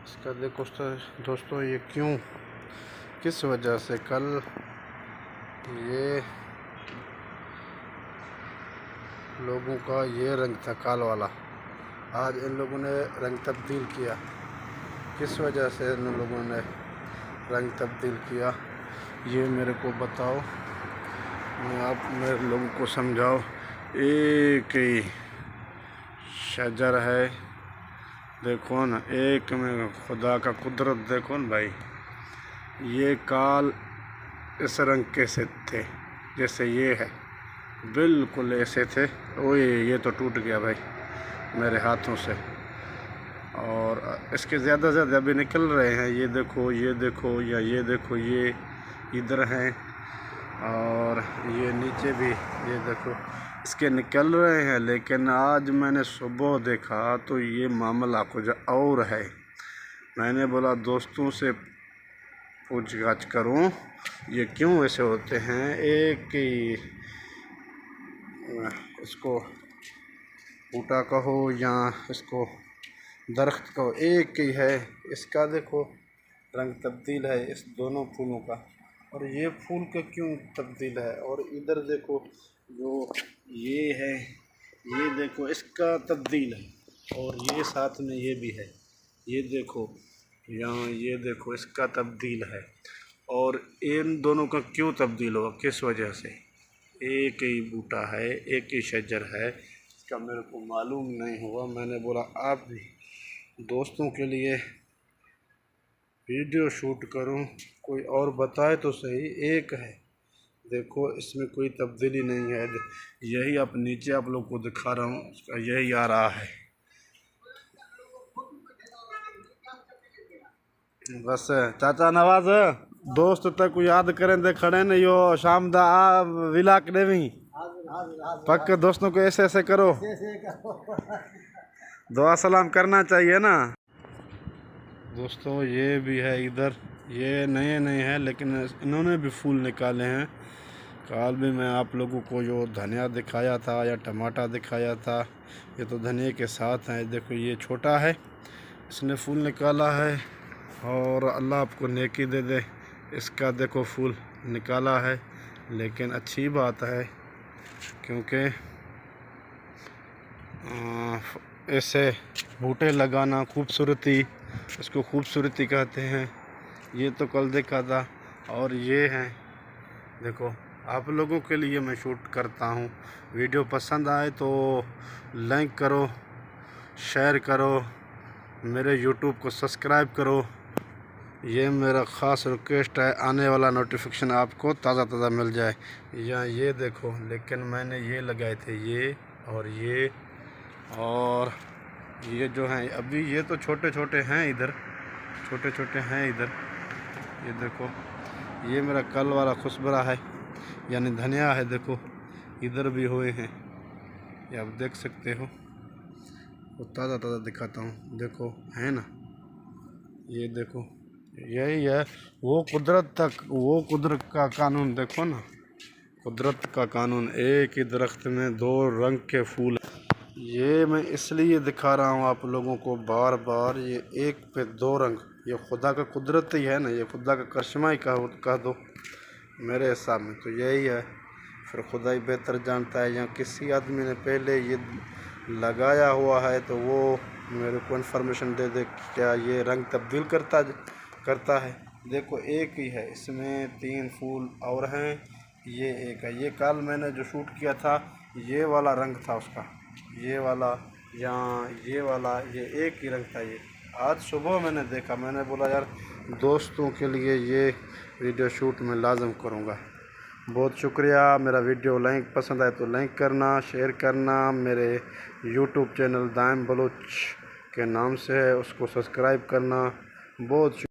اس کا دیکھو دوستوں یہ کیوں کس وجہ سے کل یہ لوگوں کا یہ رنگ تھا کال والا، آج ان لوگوں نے رنگ تبدیل کیا۔ کس وجہ سے ان لوگوں نے رنگ تبدیل کیا یہ میرے کو بتاؤ، میں آپ میرے لوگوں کو سمجھاؤ۔ ایک ہی شجر ہے، دیکھو نا، ایک میں خدا کا قدرت دیکھو نا بھائی۔ یہ کال اس رنگ کیسے تھے جیسے یہ ہے، بالکل ایسے تھے۔ اوئے یہ تو ٹوٹ گیا بھائی میرے ہاتھوں سے، اور اس کے زیادہ زیادہ ابھی نکل رہے ہیں۔ یہ دیکھو، یہ دیکھو، یا یہ دیکھو، یہ ادھر ہیں، اور یہ نیچے بھی یہ دیکھو اس کے نکل رہے ہیں۔ لیکن آج میں نے صبح دیکھا تو یہ معاملہ کچھ اور ہے۔ میں نے بولا دوستوں سے پوچھ گچھ کروں یہ کیوں ایسے ہوتے ہیں۔ ایک ہی اس کو بوٹا کہو یا اس کو درخت کہو، ایک ہی ہے۔ اس کا دیکھو رنگ تبدیل ہے اس دونوں پھولوں کا، اور یہ پھول کا کیوں تبدیل ہے۔ اور ادھر دیکھو جو یہ ہے، یہ دیکھو اس کا تبدیل ہے، اور یہ ساتھ میں یہ بھی ہے، یہ دیکھو یہاں، یہ دیکھو اس کا تبدیل ہے۔ اور ان دونوں کا کیوں تبدیل ہوا، کس وجہ سے؟ ایک ہی بوٹا ہے، ایک ہی شجر ہے، اس کا میرے کو معلوم نہیں ہوا۔ میں نے بولا آپ بھی دوستوں کے لیے ویڈیو شوٹ کروں، کوئی اور بتائے تو صحیح۔ ایک ہے، دیکھو اس میں کوئی تبدیلی نہیں ہے۔ یہی آپ نیچے آپ لوگ کو دکھا رہا ہوں، اس کا یہی آ رہا ہے۔ بس چاچا نواز دوست تک یاد کریں دے کھڑے نے یو شام دا ولاک نہیں پک دوستوں کو ایسے ایسے کرو، دعا سلام کرنا چاہیے نا دوستوں۔ یہ بھی ہے ادھر، یہ نئے نئے ہیں لیکن انہوں نے بھی پھول نکالے ہیں۔ کال بھی میں آپ لوگوں کو جو دھنیا دکھایا تھا یا ٹماٹر دکھایا تھا، یہ تو دھنیا کے ساتھ ہیں۔ دیکھو یہ چھوٹا ہے، اس نے پھول نکالا ہے، اور اللہ آپ کو نیکی دے دے۔ اس کا دیکھو پھول نکالا ہے، لیکن اچھی بات ہے کیونکہ ایسے بوٹے لگانا خوبصورتی، اس کو خوبصورتی کہتے ہیں۔ یہ تو کل دیکھا تھا، اور یہ ہیں دیکھو آپ لوگوں کے لیے میں شوٹ کرتا ہوں۔ ویڈیو پسند آئے تو لائک کرو، شیئر کرو، میرے یوٹیوب کو سبسکرائب کرو۔ یہ میرا خاص ریکویسٹ ہے، آنے والا نوٹیفیکیشن آپ کو تازہ تازہ مل جائے۔ یا یہ دیکھو، لیکن میں نے یہ لگائے تھے، یہ اور یہ جو ہیں ابھی یہ تو چھوٹے چھوٹے ہیں، ادھر چھوٹے چھوٹے ہیں ادھر۔ یہ دیکھو یہ میرا کل والا خسبرا ہے، یعنی دھنیا ہے۔ دیکھو ادھر بھی ہوئے ہیں، یہ آپ دیکھ سکتے ہو، وہ تازہ تازہ دکھاتا ہوں، دیکھو ہے نا۔ یہ دیکھو یہی ہے، وہ قدرت کا قانون دیکھو نا، قدرت کا قانون۔ ایک ہی درخت میں دو رنگ کے پھول۔ یہ میں اس لیے دکھا رہا ہوں آپ لوگوں کو بار بار، یہ ایک پہ دو رنگ، یہ خدا کا قدرت ہی ہے نا، یہ خدا کا کرشمہ ہی کہہ دو میرے حساب میں تو یہی ہے۔ پھر خدا ہی بہتر جانتا ہے، یا کسی آدمی نے پہلے یہ لگایا ہوا ہے تو وہ میرے کو انفارمیشن دے دے کیا یہ رنگ تبدیل کرتا ہے۔ دیکھو ایک ہی ہے، اس میں 3 پھول اور ہیں، یہ ایک ہے۔ یہ کل میں نے جو شوٹ کیا تھا یہ والا رنگ تھا اس کا، یہ والا یا یہ والا، یہ ایک ہی رنگ تھا۔ یہ آج صبح میں نے دیکھا، میں نے بولا یار دوستوں کے لیے یہ ویڈیو شوٹ میں لازم کروں گا۔ بہت شکریہ۔ میرا ویڈیو پسند آئے تو لائک کرنا، شیئر کرنا، میرے یوٹیوب چینل دائم بلوچ کے نام سے ہے اس کو سبسکرائب کرنا۔ بہت